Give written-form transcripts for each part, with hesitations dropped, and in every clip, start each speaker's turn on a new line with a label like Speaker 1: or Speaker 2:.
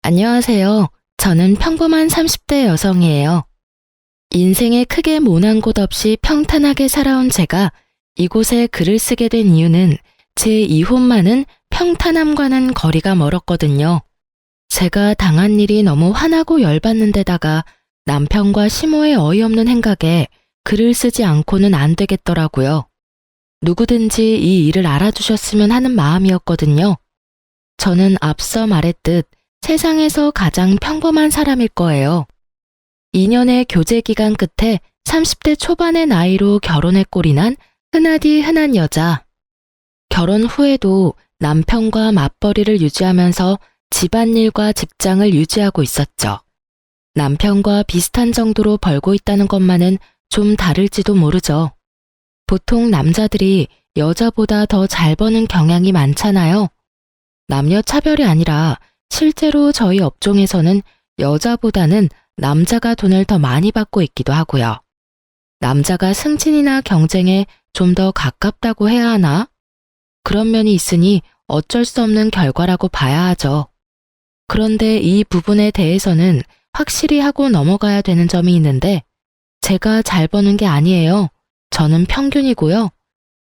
Speaker 1: 안녕하세요. 저는 평범한 30대 여성이에요. 인생에 크게 모난 곳 없이 평탄하게 살아온 제가 이곳에 글을 쓰게 된 이유는 제 이혼만은 평탄함과는 거리가 멀었거든요. 제가 당한 일이 너무 화나고 열받는 데다가 남편과 시모의 어이없는 행각에 글을 쓰지 않고는 안 되겠더라고요. 누구든지 이 일을 알아주셨으면 하는 마음이었거든요. 저는 앞서 말했듯 세상에서 가장 평범한 사람일 거예요. 2년의 교제 기간 끝에 30대 초반의 나이로 결혼에 꼴이 난 흔하디 흔한 여자. 결혼 후에도 남편과 맞벌이를 유지하면서 집안일과 직장을 유지하고 있었죠. 남편과 비슷한 정도로 벌고 있다는 것만은 좀 다를지도 모르죠. 보통 남자들이 여자보다 더 잘 버는 경향이 많잖아요. 남녀 차별이 아니라 실제로 저희 업종에서는 여자보다는 남자가 돈을 더 많이 받고 있기도 하고요. 남자가 승진이나 경쟁에 좀 더 가깝다고 해야 하나? 그런 면이 있으니 어쩔 수 없는 결과라고 봐야 하죠. 그런데 이 부분에 대해서는 확실히 하고 넘어가야 되는 점이 있는데 제가 잘 버는 게 아니에요. 저는 평균이고요.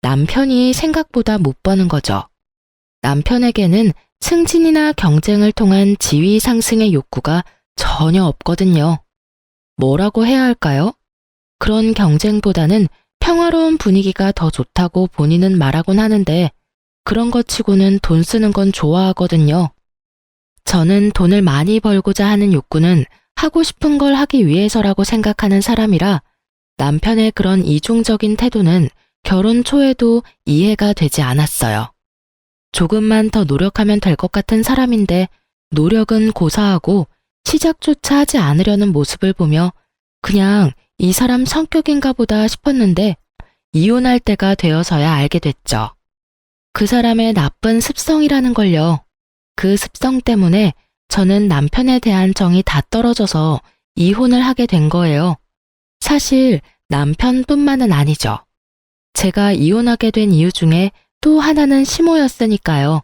Speaker 1: 남편이 생각보다 못 버는 거죠. 남편에게는 승진이나 경쟁을 통한 지위 상승의 욕구가 전혀 없거든요. 뭐라고 해야 할까요? 그런 경쟁보다는 평화로운 분위기가 더 좋다고 본인은 말하곤 하는데 그런 것 치고는 돈 쓰는 건 좋아하거든요. 저는 돈을 많이 벌고자 하는 욕구는 하고 싶은 걸 하기 위해서라고 생각하는 사람이라 남편의 그런 이중적인 태도는 결혼 초에도 이해가 되지 않았어요. 조금만 더 노력하면 될 것 같은 사람인데 노력은 고사하고 시작조차 하지 않으려는 모습을 보며 그냥 이 사람 성격인가 보다 싶었는데 이혼할 때가 되어서야 알게 됐죠. 그 사람의 나쁜 습성이라는 걸요. 그 습성 때문에 저는 남편에 대한 정이 다 떨어져서 이혼을 하게 된 거예요. 사실 남편뿐만은 아니죠. 제가 이혼하게 된 이유 중에 또 하나는 시모였으니까요.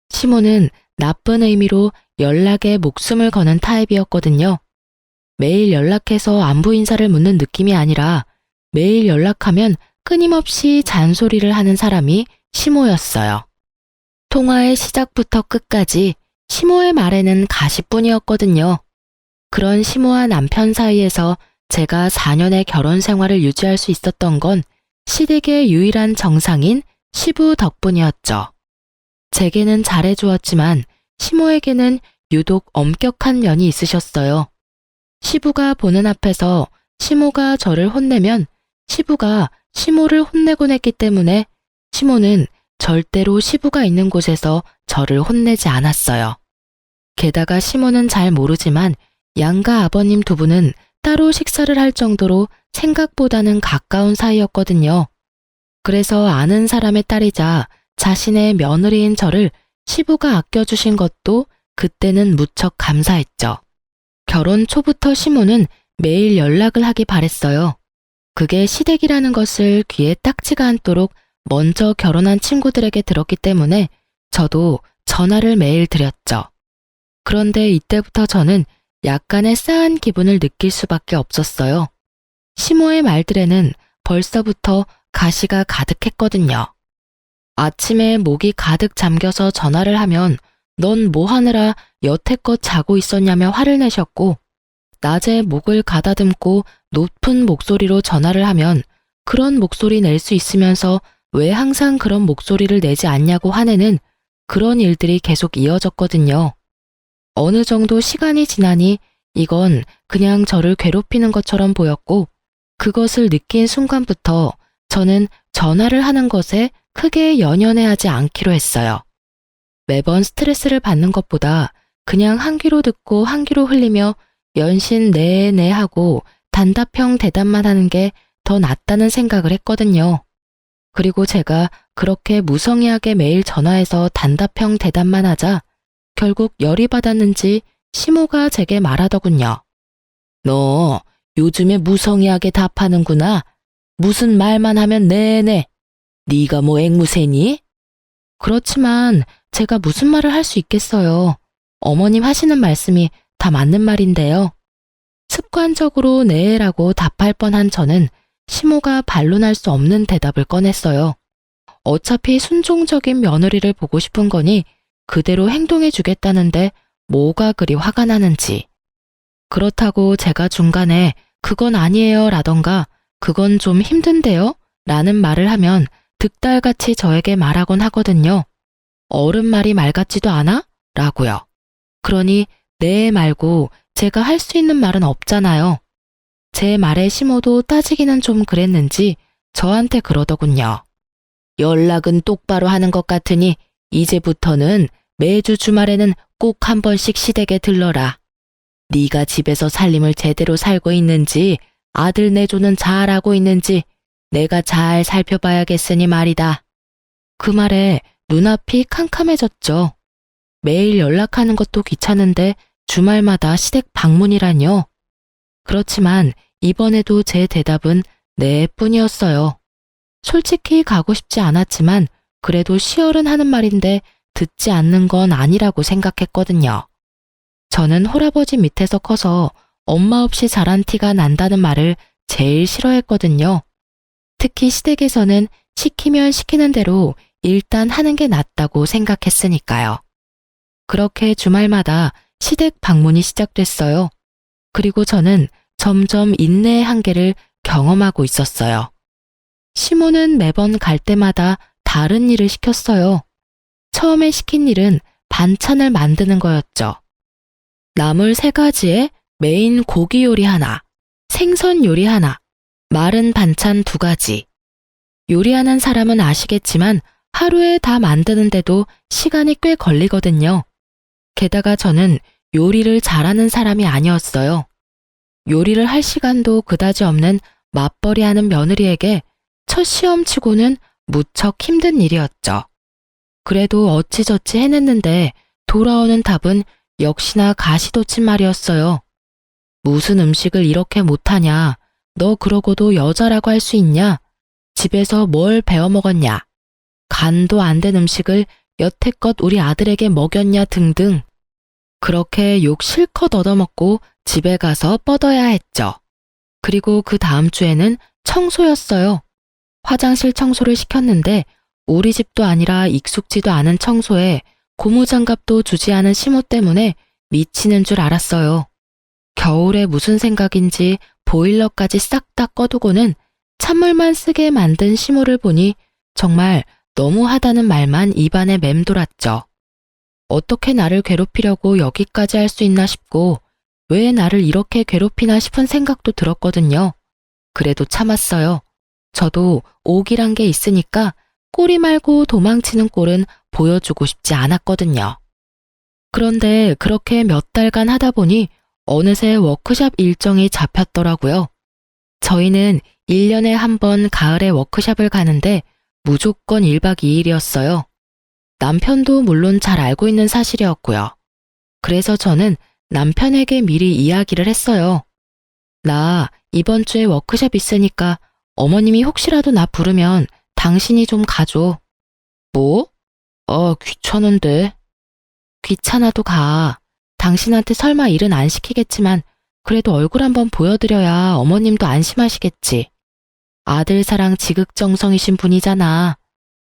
Speaker 1: 시모는 나쁜 의미로 연락에 목숨을 거는 타입이었거든요. 매일 연락해서 안부 인사를 묻는 느낌이 아니라 매일 연락하면 끊임없이 잔소리를 하는 사람이 시모였어요. 통화의 시작부터 끝까지 시모의 말에는 가시뿐이었거든요. 그런 시모와 남편 사이에서 제가 4년의 결혼 생활을 유지할 수 있었던 건 시댁의 유일한 정상인 시부 덕분이었죠. 제게는 잘해주었지만 시모에게는 유독 엄격한 면이 있으셨어요. 시부가 보는 앞에서 시모가 저를 혼내면 시부가 시모를 혼내곤 했기 때문에 시모는 절대로 시부가 있는 곳에서 저를 혼내지 않았어요. 게다가 시모는 잘 모르지만 양가 아버님 두 분은 따로 식사를 할 정도로 생각보다는 가까운 사이였거든요. 그래서 아는 사람의 딸이자 자신의 며느리인 저를 시부가 아껴주신 것도 그때는 무척 감사했죠. 결혼 초부터 시모는 매일 연락을 하기 바랬어요. 그게 시댁이라는 것을 귀에 딱지가 않도록 먼저 결혼한 친구들에게 들었기 때문에 저도 전화를 매일 드렸죠. 그런데 이때부터 저는 약간의 싸한 기분을 느낄 수밖에 없었어요. 시모의 말들에는 벌써부터 가시가 가득했거든요. 아침에 목이 가득 잠겨서 전화를 하면 넌 뭐 하느라 여태껏 자고 있었냐며 화를 내셨고 낮에 목을 가다듬고 높은 목소리로 전화를 하면 그런 목소리 낼 수 있으면서 왜 항상 그런 목소리를 내지 않냐고 화내는 그런 일들이 계속 이어졌거든요. 어느 정도 시간이 지나니 이건 그냥 저를 괴롭히는 것처럼 보였고 그것을 느낀 순간부터 저는 전화를 하는 것에 크게 연연해하지 않기로 했어요. 매번 스트레스를 받는 것보다 그냥 한 귀로 듣고 한 귀로 흘리며 연신 네네 하고 단답형 대답만 하는 게 더 낫다는 생각을 했거든요. 그리고 제가 그렇게 무성의하게 매일 전화해서 단답형 대답만 하자 결국 열이 받았는지 시모가 제게 말하더군요. 너 요즘에 무성의하게 답하는구나. 무슨 말만 하면 네네. 네가 뭐 앵무새니? 그렇지만 제가 무슨 말을 할 수 있겠어요. 어머님 하시는 말씀이 다 맞는 말인데요. 습관적으로 네라고 답할 뻔한 저는 시모가 반론할 수 없는 대답을 꺼냈어요. 어차피 순종적인 며느리를 보고 싶은 거니 그대로 행동해 주겠다는데 뭐가 그리 화가 나는지. 그렇다고 제가 중간에 그건 아니에요 라던가 그건 좀 힘든데요? 라는 말을 하면 득달같이 저에게 말하곤 하거든요. 어른 말이 말 같지도 않아? 라고요. 그러니 네 말고 제가 할 수 있는 말은 없잖아요. 제 말에 시모도 따지기는 좀 그랬는지 저한테 그러더군요. 연락은 똑바로 하는 것 같으니 이제부터는 매주 주말에는 꼭 한 번씩 시댁에 들러라. 네가 집에서 살림을 제대로 살고 있는지 아들 내조는 잘하고 있는지 내가 잘 살펴봐야겠으니 말이다. 그 말에 눈앞이 캄캄해졌죠. 매일 연락하는 것도 귀찮은데 주말마다 시댁 방문이라뇨. 그렇지만 이번에도 제 대답은 네 뿐이었어요. 솔직히 가고 싶지 않았지만 그래도 시어른 하는 말인데 듣지 않는 건 아니라고 생각했거든요. 저는 홀아버지 밑에서 커서 엄마 없이 자란 티가 난다는 말을 제일 싫어했거든요. 특히 시댁에서는 시키면 시키는 대로 일단 하는 게 낫다고 생각했으니까요. 그렇게 주말마다 시댁 방문이 시작됐어요. 그리고 저는 점점 인내의 한계를 경험하고 있었어요. 시모는 매번 갈 때마다 다른 일을 시켰어요. 처음에 시킨 일은 반찬을 만드는 거였죠. 나물 3가지에 메인 고기 요리 하나, 생선 요리 하나, 마른 반찬 2가지. 요리하는 사람은 아시겠지만 하루에 다 만드는데도 시간이 꽤 걸리거든요. 게다가 저는 요리를 잘하는 사람이 아니었어요. 요리를 할 시간도 그다지 없는 맞벌이하는 며느리에게 첫 시험치고는 무척 힘든 일이었죠. 그래도 어찌저찌 해냈는데 돌아오는 답은 역시나 가시돋친 말이었어요. 무슨 음식을 이렇게 못하냐? 너 그러고도 여자라고 할 수 있냐? 집에서 뭘 배워 먹었냐? 간도 안 된 음식을 여태껏 우리 아들에게 먹였냐 등등. 그렇게 욕 실컷 얻어먹고 집에 가서 뻗어야 했죠. 그리고 그 다음 주에는 청소였어요. 화장실 청소를 시켰는데 우리 집도 아니라 익숙지도 않은 청소에 고무장갑도 주지 않은 시모 때문에 미치는 줄 알았어요. 겨울에 무슨 생각인지 보일러까지 싹 다 꺼두고는 찬물만 쓰게 만든 시모를 보니 정말 너무하다는 말만 입안에 맴돌았죠. 어떻게 나를 괴롭히려고 여기까지 할 수 있나 싶고 왜 나를 이렇게 괴롭히나 싶은 생각도 들었거든요. 그래도 참았어요. 저도 오기란 게 있으니까 꼬리 말고 도망치는 꼴은 보여주고 싶지 않았거든요. 그런데 그렇게 몇 달간 하다 보니 어느새 워크숍 일정이 잡혔더라고요. 저희는 1년에 한 번 가을에 워크숍을 가는데 무조건 1박 2일이었어요. 남편도 물론 잘 알고 있는 사실이었고요. 그래서 저는 남편에게 미리 이야기를 했어요. 나 이번 주에 워크숍 있으니까 어머님이 혹시라도 나 부르면 당신이 좀 가줘. 뭐? 귀찮은데. 귀찮아도 가. 당신한테 설마 일은 안 시키겠지만 그래도 얼굴 한번 보여드려야 어머님도 안심하시겠지. 아들 사랑 지극정성이신 분이잖아.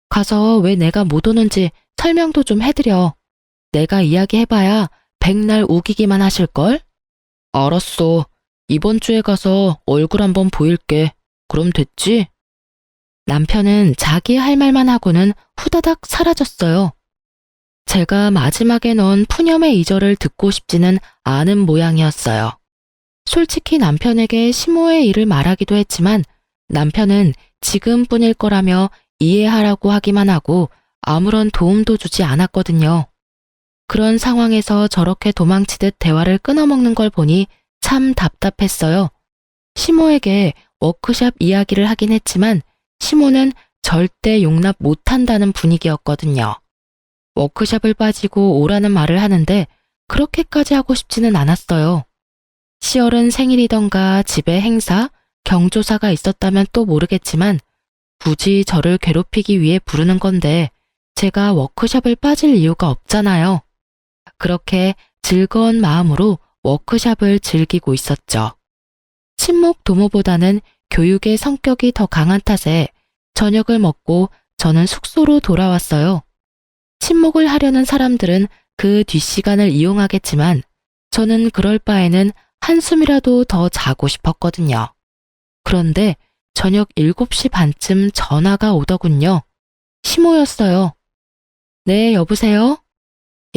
Speaker 1: 가서 왜 내가 못 오는지 설명도 좀 해드려. 내가 이야기해봐야 백날 우기기만 하실걸? 알았어. 이번 주에 가서 얼굴 한번 보일게. 그럼 됐지? 남편은 자기 할 말만 하고는 후다닥 사라졌어요. 제가 마지막에 넣은 푸념의 이절을 듣고 싶지는 않은 모양이었어요. 솔직히 남편에게 시모의 일을 말하기도 했지만 남편은 지금뿐일 거라며 이해하라고 하기만 하고 아무런 도움도 주지 않았거든요. 그런 상황에서 저렇게 도망치듯 대화를 끊어먹는 걸 보니 참 답답했어요. 시모에게 워크숍 이야기를 하긴 했지만 시모는 절대 용납 못한다는 분위기였거든요. 워크숍을 빠지고 오라는 말을 하는데 그렇게까지 하고 싶지는 않았어요. 시어른 생일이던가 집에 행사, 경조사가 있었다면 또 모르겠지만 굳이 저를 괴롭히기 위해 부르는 건데 제가 워크숍을 빠질 이유가 없잖아요. 그렇게 즐거운 마음으로 워크숍을 즐기고 있었죠. 친목 도모보다는 교육의 성격이 더 강한 탓에 저녁을 먹고 저는 숙소로 돌아왔어요. 친목을 하려는 사람들은 그 뒷시간을 이용하겠지만 저는 그럴 바에는 한숨이라도 더 자고 싶었거든요. 그런데 저녁 7시 반쯤 전화가 오더군요. 시모였어요. 네, 여보세요?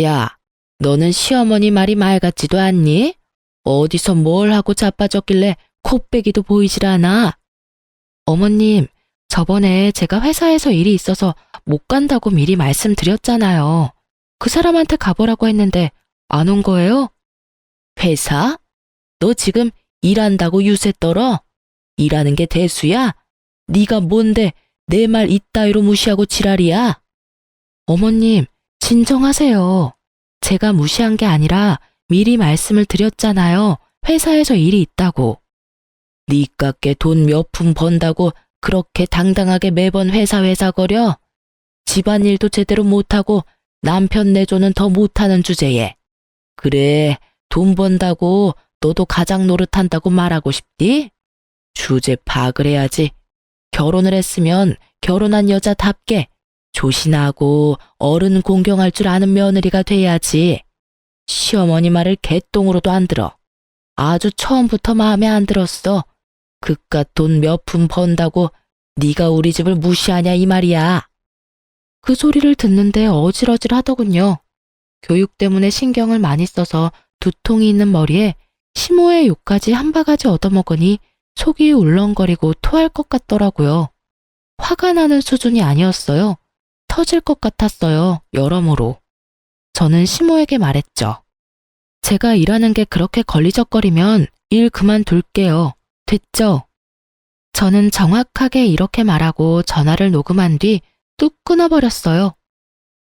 Speaker 1: 야, 너는 시어머니 말이 말 같지도 않니? 어디서 뭘 하고 자빠졌길래 코빼기도 보이질 않아? 어머님, 저번에 제가 회사에서 일이 있어서 못 간다고 미리 말씀드렸잖아요. 그 사람한테 가보라고 했는데 안 온 거예요? 회사? 너 지금 일한다고 유세 떨어? 일하는 게 대수야? 네가 뭔데 내 말 이따위로 무시하고 지랄이야? 어머님, 진정하세요. 제가 무시한 게 아니라 미리 말씀을 드렸잖아요. 회사에서 일이 있다고. 니깎게 돈 몇 푼 번다고 그렇게 당당하게 매번 회사 거려? 집안일도 제대로 못하고 남편 내조는 더 못하는 주제에. 그래, 돈 번다고 너도 가장 노릇한다고 말하고 싶디? 주제 파악을 해야지. 결혼을 했으면 결혼한 여자답게 조신하고 어른 공경할 줄 아는 며느리가 돼야지. 시어머니 말을 개똥으로도 안 들어. 아주 처음부터 마음에 안 들었어. 그깟 돈 몇 푼 번다고 네가 우리 집을 무시하냐 이 말이야. 그 소리를 듣는데 어질어질 하더군요. 교육 때문에 신경을 많이 써서 두통이 있는 머리에 시모의 욕까지 한 바가지 얻어먹으니 속이 울렁거리고 토할 것 같더라고요. 화가 나는 수준이 아니었어요. 터질 것 같았어요, 여러모로. 저는 시모에게 말했죠. 제가 일하는 게 그렇게 걸리적거리면 일 그만둘게요. 됐죠? 저는 정확하게 이렇게 말하고 전화를 녹음한 뒤 뚝 끊어버렸어요.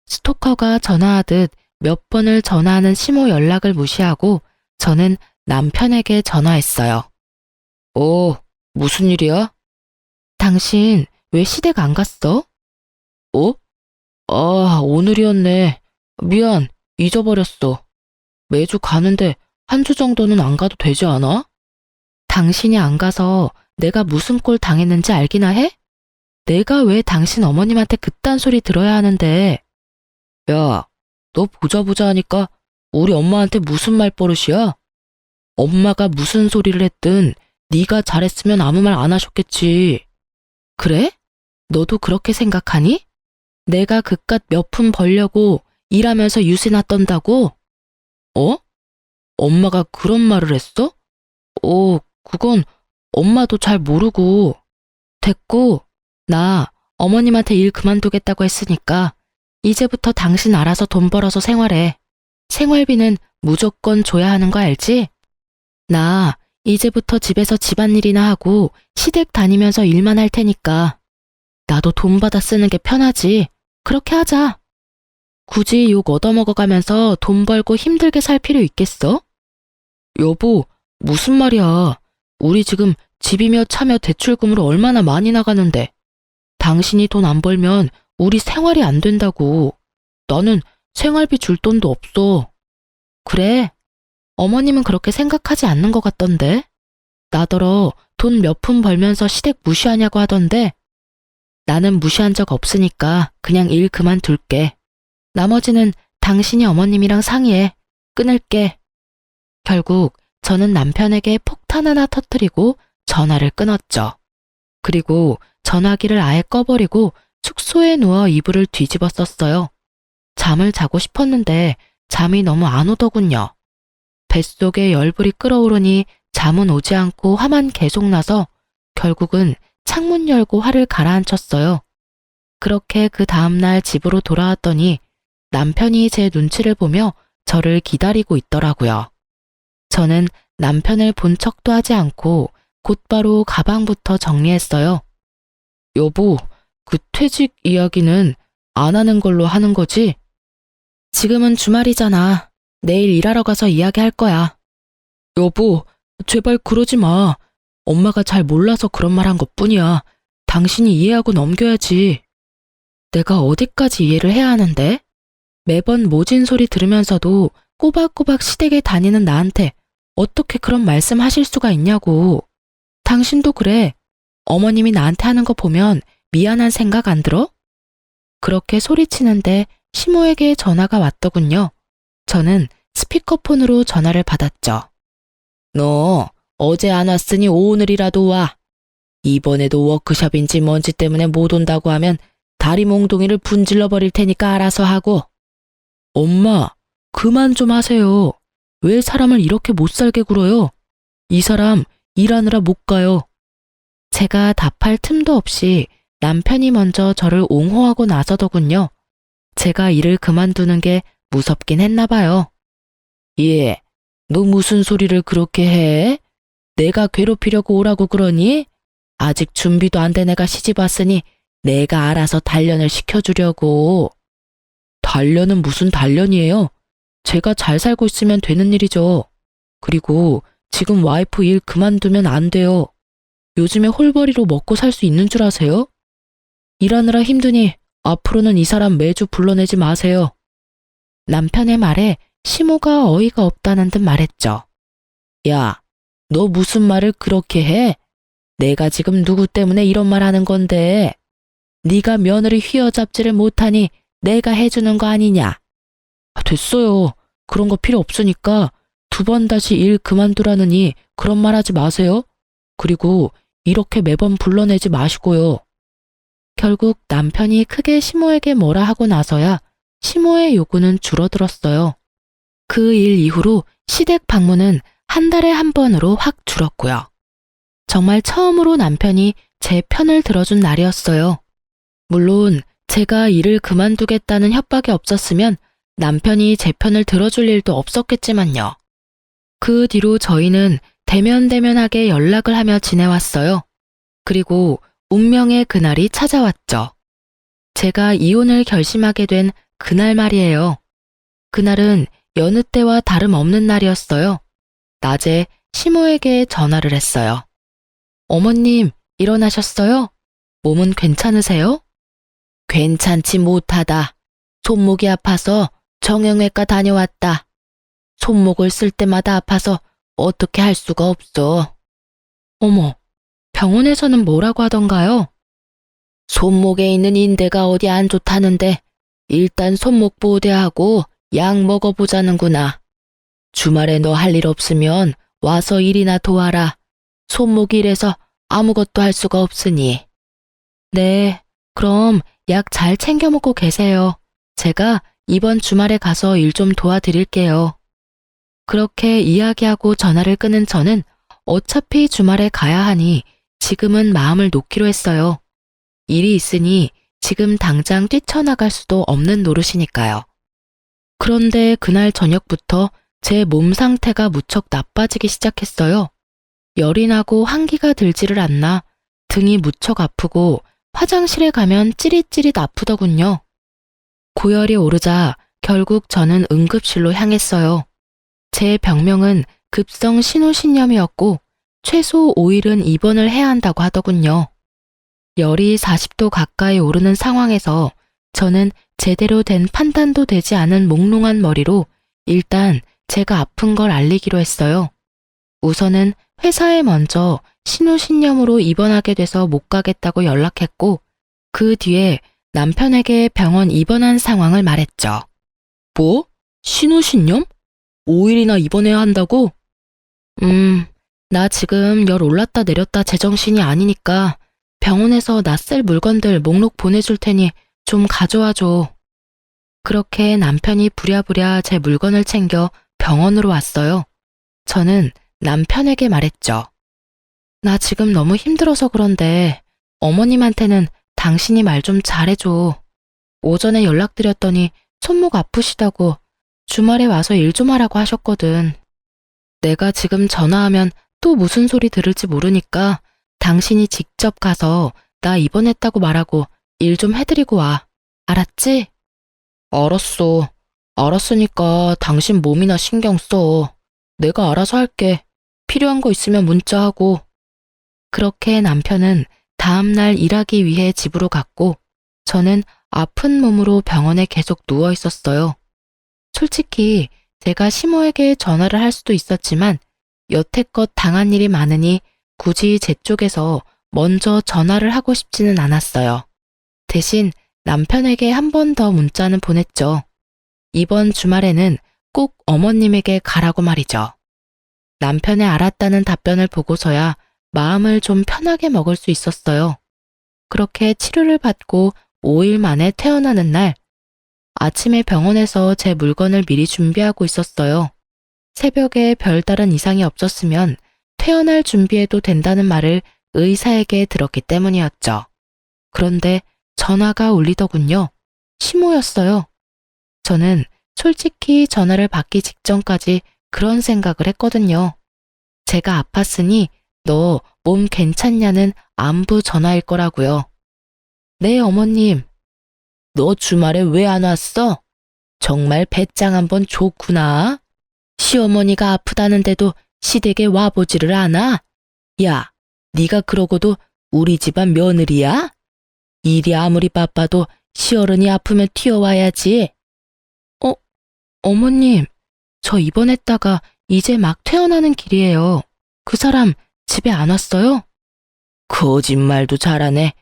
Speaker 1: 스토커가 전화하듯 몇 번을 전화하는 시모 연락을 무시하고 저는 남편에게 전화했어요. 무슨 일이야? 당신 왜 시댁 안 갔어? 오늘이었네. 미안, 잊어버렸어. 매주 가는데 한 주 정도는 안 가도 되지 않아? 당신이 안 가서 내가 무슨 꼴 당했는지 알기나 해? 내가 왜 당신 어머님한테 그딴 소리 들어야 하는데. 야, 너 보자 하니까 우리 엄마한테 무슨 말버릇이야? 엄마가 무슨 소리를 했든 네가 잘했으면 아무 말 안 하셨겠지. 그래? 너도 그렇게 생각하니? 내가 그깟 몇 푼 벌려고 일하면서 유세나 떤다고? 엄마가 그런 말을 했어? 그건 엄마도 잘 모르고. 됐고, 나 어머님한테 일 그만두겠다고 했으니까 이제부터 당신 알아서 돈 벌어서 생활해. 생활비는 무조건 줘야 하는 거 알지? 나 이제부터 집에서 집안일이나 하고 시댁 다니면서 일만 할 테니까. 나도 돈 받아 쓰는 게 편하지. 그렇게 하자. 굳이 욕 얻어먹어가면서 돈 벌고 힘들게 살 필요 있겠어? 여보, 무슨 말이야. 우리 지금 집이며 차며 대출금으로 얼마나 많이 나가는데. 당신이 돈 안 벌면 우리 생활이 안 된다고. 나는 생활비 줄 돈도 없어. 그래? 어머님은 그렇게 생각하지 않는 것 같던데. 나더러 돈 몇 푼 벌면서 시댁 무시하냐고 하던데. 나는 무시한 적 없으니까 그냥 일 그만둘게. 나머지는 당신이 어머님이랑 상의해. 끊을게. 결국 저는 남편에게 폭탄 하나 터뜨리고 전화를 끊었죠. 그리고 전화기를 아예 꺼버리고 숙소에 누워 이불을 뒤집어 썼어요. 잠을 자고 싶었는데 잠이 너무 안 오더군요. 뱃속에 열불이 끓어오르니 잠은 오지 않고 화만 계속 나서 결국은 창문 열고 화를 가라앉혔어요. 그렇게 그 다음날 집으로 돌아왔더니 남편이 제 눈치를 보며 저를 기다리고 있더라고요. 저는 남편을 본 척도 하지 않고 곧바로 가방부터 정리했어요. 여보, 그 퇴직 이야기는 안 하는 걸로 하는 거지? 지금은 주말이잖아. 내일 일하러 가서 이야기할 거야. 여보, 제발 그러지 마. 엄마가 잘 몰라서 그런 말 한 것뿐이야. 당신이 이해하고 넘겨야지. 내가 어디까지 이해를 해야 하는데? 매번 모진 소리 들으면서도 꼬박꼬박 시댁에 다니는 나한테 어떻게 그런 말씀 하실 수가 있냐고. 당신도 그래. 어머님이 나한테 하는 거 보면 미안한 생각 안 들어? 그렇게 소리치는데 시모에게 전화가 왔더군요. 저는 스피커폰으로 전화를 받았죠. 너 어제 안 왔으니 오늘이라도 와. 이번에도 워크숍인지 뭔지 때문에 못 온다고 하면 다리 몽둥이를 분질러 버릴 테니까 알아서 하고. 엄마, 그만 좀 하세요. 왜 사람을 이렇게 못 살게 굴어요? 이 사람 일하느라 못 가요. 제가 답할 틈도 없이 남편이 먼저 저를 옹호하고 나서더군요. 제가 일을 그만두는 게 무섭긴 했나 봐요. 예, 너 무슨 소리를 그렇게 해? 내가 괴롭히려고 오라고 그러니? 아직 준비도 안 된 애가 시집 왔으니 내가 알아서 단련을 시켜주려고. 단련은 무슨 단련이에요? 제가 잘 살고 있으면 되는 일이죠. 그리고 지금 와이프 일 그만두면 안 돼요. 요즘에 홀벌이로 먹고 살 수 있는 줄 아세요? 일하느라 힘드니 앞으로는 이 사람 매주 불러내지 마세요. 남편의 말에 시모가 어이가 없다는 듯 말했죠. 야, 너 무슨 말을 그렇게 해? 내가 지금 누구 때문에 이런 말 하는 건데. 네가 며느리 휘어잡지를 못하니 내가 해주는 거 아니냐? 됐어요. 그런 거 필요 없으니까 2번 다시 일 그만두라느니 그런 말 하지 마세요. 그리고 이렇게 매번 불러내지 마시고요. 결국 남편이 크게 시모에게 뭐라 하고 나서야 시모의 요구는 줄어들었어요. 그 일 이후로 시댁 방문은 한 달에 한 번으로 확 줄었고요. 정말 처음으로 남편이 제 편을 들어준 날이었어요. 물론 제가 일을 그만두겠다는 협박이 없었으면 남편이 제 편을 들어줄 일도 없었겠지만요. 그 뒤로 저희는 대면대면하게 연락을 하며 지내왔어요. 그리고 운명의 그날이 찾아왔죠. 제가 이혼을 결심하게 된 그날 말이에요. 그날은 여느 때와 다름없는 날이었어요. 낮에 시모에게 전화를 했어요. 어머님, 일어나셨어요? 몸은 괜찮으세요? 괜찮지 못하다. 손목이 아파서 정형외과 다녀왔다. 손목을 쓸 때마다 아파서 어떻게 할 수가 없어. 어머, 병원에서는 뭐라고 하던가요? 손목에 있는 인대가 어디 안 좋다는데 일단 손목 보호대하고 약 먹어보자는구나. 주말에 너 할 일 없으면 와서 일이나 도와라. 손목이 이래서 아무것도 할 수가 없으니. 네, 그럼 약 잘 챙겨 먹고 계세요. 제가 이번 주말에 가서 일 좀 도와드릴게요. 그렇게 이야기하고 전화를 끊은 저는 어차피 주말에 가야 하니 지금은 마음을 놓기로 했어요. 일이 있으니 지금 당장 뛰쳐나갈 수도 없는 노릇이니까요. 그런데 그날 저녁부터 제 몸 상태가 무척 나빠지기 시작했어요. 열이 나고 한기가 들지를 않나 등이 무척 아프고 화장실에 가면 찌릿찌릿 아프더군요. 고열이 오르자 결국 저는 응급실로 향했어요. 제 병명은 급성 신우신염이었고 최소 5일은 입원을 해야 한다고 하더군요. 열이 40도 가까이 오르는 상황에서 저는 제대로 된 판단도 되지 않은 몽롱한 머리로 일단 제가 아픈 걸 알리기로 했어요. 우선은 회사에 먼저 신우신염으로 입원하게 돼서 못 가겠다고 연락했고 그 뒤에 남편에게 병원 입원한 상황을 말했죠. 뭐? 신우신염? 5일이나 입원해야 한다고? 나 지금 열 올랐다 내렸다 제정신이 아니니까 병원에서 낯설 물건들 목록 보내줄 테니 좀 가져와줘. 그렇게 남편이 부랴부랴 제 물건을 챙겨 병원으로 왔어요. 저는 남편에게 말했죠. 나 지금 너무 힘들어서 그런데 어머님한테는 당신이 말 좀 잘해줘. 오전에 연락드렸더니 손목 아프시다고 주말에 와서 일 좀 하라고 하셨거든. 내가 지금 전화하면 또 무슨 소리 들을지 모르니까 당신이 직접 가서 나 입원했다고 말하고 일 좀 해드리고 와. 알았지? 알았어. 알았으니까 당신 몸이나 신경 써. 내가 알아서 할게. 필요한 거 있으면 문자하고. 그렇게 남편은 다음날 일하기 위해 집으로 갔고 저는 아픈 몸으로 병원에 계속 누워 있었어요. 솔직히 제가 시모에게 전화를 할 수도 있었지만 여태껏 당한 일이 많으니 굳이 제 쪽에서 먼저 전화를 하고 싶지는 않았어요. 대신 남편에게 한 번 더 문자는 보냈죠. 이번 주말에는 꼭 어머님에게 가라고 말이죠. 남편의 알았다는 답변을 보고서야 마음을 좀 편하게 먹을 수 있었어요. 그렇게 치료를 받고 5일 만에 퇴원하는 날, 아침에 병원에서 제 물건을 미리 준비하고 있었어요. 새벽에 별다른 이상이 없었으면 퇴원할 준비해도 된다는 말을 의사에게 들었기 때문이었죠. 그런데 전화가 울리더군요. 시모였어요. 저는 솔직히 전화를 받기 직전까지 그런 생각을 했거든요. 제가 아팠으니 너 몸 괜찮냐는 안부 전화일 거라고요. 네, 어머님. 너 주말에 왜 안 왔어? 정말 배짱 한번 좋구나. 시어머니가 아프다는데도 시댁에 와보지를 않아? 야, 네가 그러고도 우리 집안 며느리야? 일이 아무리 바빠도 시어른이 아프면 튀어와야지. 어머님, 저 입원했다가 이제 막 퇴원하는 길이에요. 그 사람 집에 안 왔어요? 거짓말도 잘하네.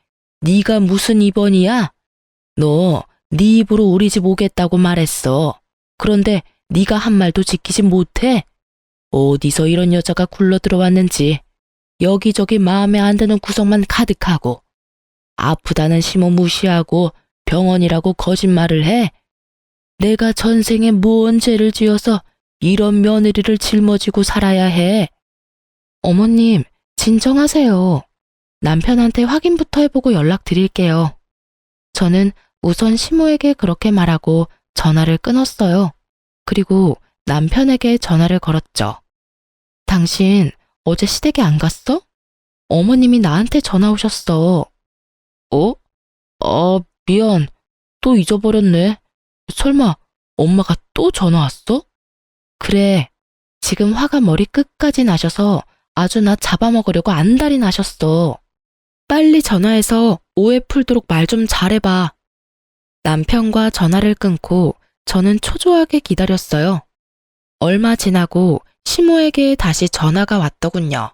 Speaker 1: 네가 무슨 입원이야? 너 네 입으로 우리 집 오겠다고 말했어. 그런데 네가 한 말도 지키지 못해? 어디서 이런 여자가 굴러 들어왔는지. 여기저기 마음에 안 드는 구석만 가득하고 아프다는 시모 무시하고 병원이라고 거짓말을 해? 내가 전생에 무언 죄를 지어서 이런 며느리를 짊어지고 살아야 해? 어머님, 진정하세요. 남편한테 확인부터 해보고 연락드릴게요. 저는 우선 시모에게 그렇게 말하고 전화를 끊었어요. 그리고 남편에게 전화를 걸었죠. 당신 어제 시댁에 안 갔어? 어머님이 나한테 전화 오셨어. 미안. 또 잊어버렸네. 설마 엄마가 또 전화 왔어? 그래. 지금 화가 머리 끝까지 나셔서 아주 나 잡아먹으려고 안달이 나셨어. 빨리 전화해서 오해 풀도록 말 좀 잘해봐. 남편과 전화를 끊고 저는 초조하게 기다렸어요. 얼마 지나고 시모에게 다시 전화가 왔더군요.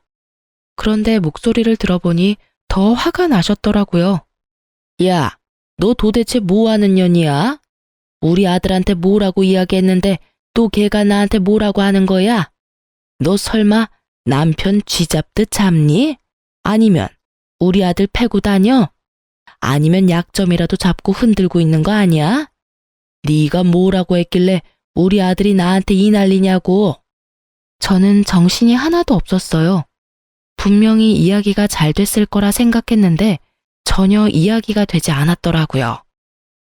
Speaker 1: 그런데 목소리를 들어보니 더 화가 나셨더라고요. 야, 너 도대체 뭐 하는 년이야? 우리 아들한테 뭐라고 이야기했는데 또 걔가 나한테 뭐라고 하는 거야? 너 설마 남편 쥐잡듯 잡니? 아니면 우리 아들 패고 다녀? 아니면 약점이라도 잡고 흔들고 있는 거 아니야? 네가 뭐라고 했길래 우리 아들이 나한테 이 난리냐고. 저는 정신이 하나도 없었어요. 분명히 이야기가 잘 됐을 거라 생각했는데 전혀 이야기가 되지 않았더라고요.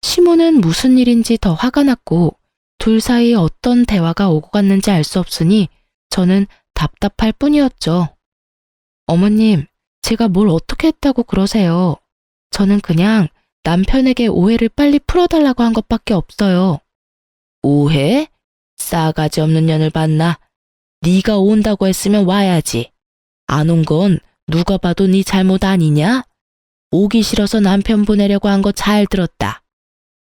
Speaker 1: 시모는 무슨 일인지 더 화가 났고 둘 사이에 어떤 대화가 오고 갔는지 알 수 없으니 저는 답답할 뿐이었죠. 어머님, 제가 뭘 어떻게 했다고 그러세요? 저는 그냥 남편에게 오해를 빨리 풀어달라고 한 것밖에 없어요. 오해? 싸가지 없는 년을 봤나? 네가 온다고 했으면 와야지. 안 온 건 누가 봐도 네 잘못 아니냐? 오기 싫어서 남편 보내려고 한 거 잘 들었다.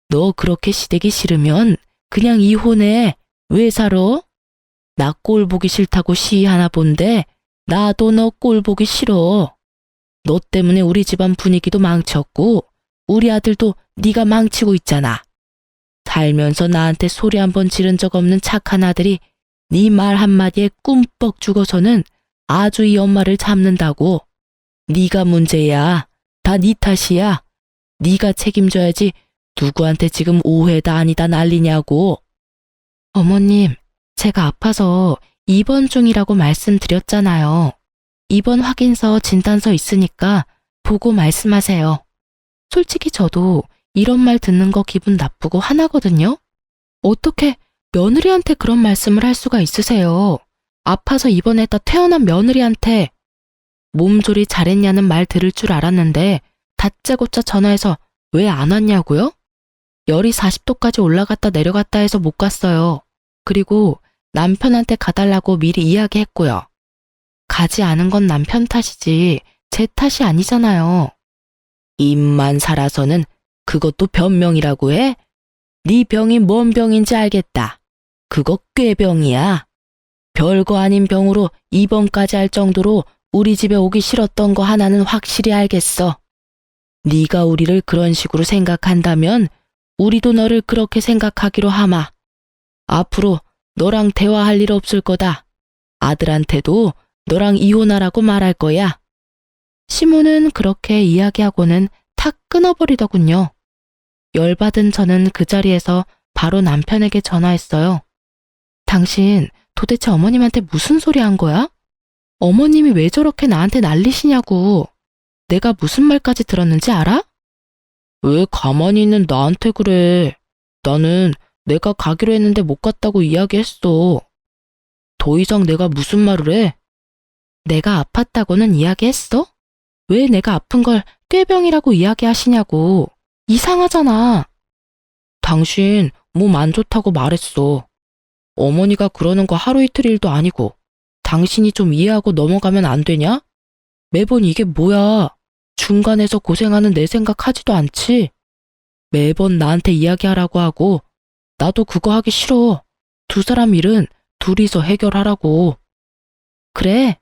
Speaker 1: 너 그렇게 시댁이 싫으면 그냥 이혼해. 왜 살아? 나 꼴 보기 싫다고 시위하나 본데 나도 너 꼴 보기 싫어. 너 때문에 우리 집안 분위기도 망쳤고 우리 아들도 네가 망치고 있잖아. 살면서 나한테 소리 한 번 지른 적 없는 착한 아들이 네 말 한마디에 꿈뻑 죽어서는 아주 이 엄마를 잡는다고. 네가 문제야. 다 네 탓이야. 네가 책임져야지 누구한테 지금 오해다 아니다 난리냐고. 어머님, 제가 아파서 입원 중이라고 말씀드렸잖아요. 입원 확인서 진단서 있으니까 보고 말씀하세요. 솔직히 저도 이런 말 듣는 거 기분 나쁘고 화나거든요. 어떻게 며느리한테 그런 말씀을 할 수가 있으세요? 아파서 입원했다 퇴원한 며느리한테. 몸조리 잘했냐는 말 들을 줄 알았는데 다짜고짜 전화해서 왜 안 왔냐고요? 열이 40도까지 올라갔다 내려갔다 해서 못 갔어요. 그리고 남편한테 가달라고 미리 이야기했고요. 가지 않은 건 남편 탓이지 제 탓이 아니잖아요. 입만 살아서는 그것도 변명이라고 해? 네 병이 뭔 병인지 알겠다. 그거 꾀병이야. 별거 아닌 병으로 입원까지 할 정도로 우리 집에 오기 싫었던 거 하나는 확실히 알겠어. 네가 우리를 그런 식으로 생각한다면 우리도 너를 그렇게 생각하기로 하마. 앞으로 너랑 대화할 일 없을 거다. 아들한테도 너랑 이혼하라고 말할 거야. 시모는 그렇게 이야기하고는 탁 끊어버리더군요. 열받은 저는 그 자리에서 바로 남편에게 전화했어요. 당신 도대체 어머님한테 무슨 소리 한 거야? 어머님이 왜 저렇게 나한테 난리시냐고. 내가 무슨 말까지 들었는지 알아? 왜 가만히 있는 나한테 그래. 나는 내가 가기로 했는데 못 갔다고 이야기했어. 더 이상 내가 무슨 말을 해? 내가 아팠다고는 이야기했어? 왜 내가 아픈 걸 꾀병이라고 이야기하시냐고. 이상하잖아. 당신 몸 안 좋다고 말했어. 어머니가 그러는 거 하루 이틀 일도 아니고 당신이 좀 이해하고 넘어가면 안 되냐? 매번 이게 뭐야. 중간에서 고생하는 내 생각하지도 않지. 매번 나한테 이야기하라고 하고 나도 그거 하기 싫어. 두 사람 일은 둘이서 해결하라고. 그래.